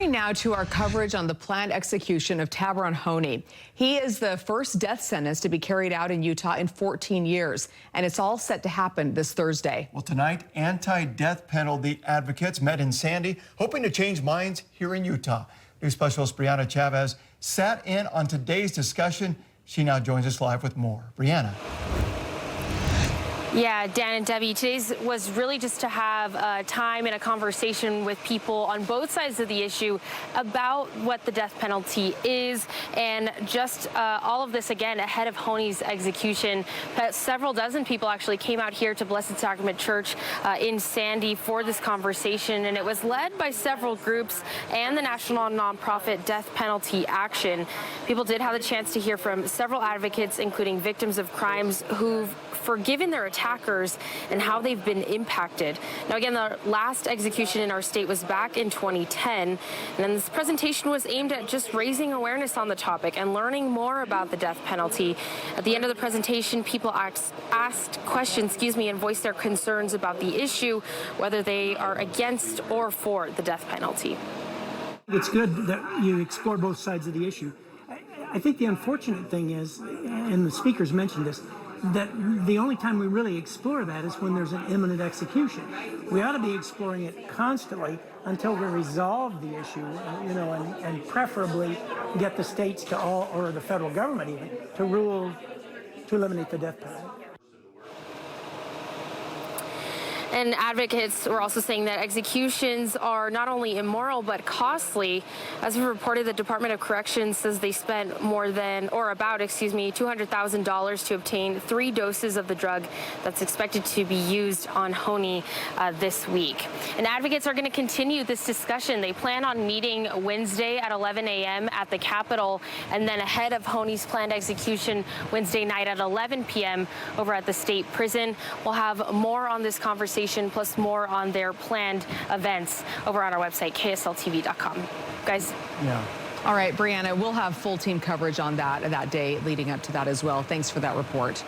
Turning now to our coverage on the planned execution of Taberon Honie. He is the first death sentence to be carried out in Utah in 14 years, and it's all set to happen this Thursday. Well, tonight, anti-death penalty advocates met in Sandy, hoping to change minds here in Utah. News specialist Brianna Chavez sat in on today's discussion. She now joins us live with more. Brianna. Yeah, Dan and Debbie, today's was really just to have time and a conversation with people on both sides of the issue about what the death penalty is, and just all of this again ahead of Honie's execution. Several dozen people actually came out here to Blessed Sacrament Church in Sandy for this conversation, and it was led by several groups and the national nonprofit Death Penalty Action. People did have the chance to hear from several advocates, including victims of crimes who've forgiven their attackers and how they've been impacted. Now, again, the last execution in our state was back in 2010, and then this presentation was aimed at just raising awareness on the topic and learning more about the death penalty. At the end of the presentation, people asked questions, and voiced their concerns about the issue, whether they are against or for the death penalty. It's good that you explore both sides of the issue. I think the unfortunate thing is, and the speakers mentioned this, that the only time we really explore that is when there's an imminent execution. We ought to be exploring it constantly until we resolve the issue, and preferably get the states to all, or the federal government even, to rule to eliminate the death penalty. And advocates were also saying that executions are not only immoral but costly. As we reported, the Department of Corrections says they spent about $200,000 to obtain 3 doses of the drug that's expected to be used on Honie this week. And advocates are going to continue this discussion. They plan on meeting Wednesday at 11 a.m. at the Capitol, and then ahead of Honie's planned execution Wednesday night at 11 p.m. over at the state prison. We'll have more on this conversation, plus more on their planned events over on our website, ksltv.com. Guys? Yeah. All right, Brianna, we'll have full team coverage on that day leading up to that as well. Thanks for that report.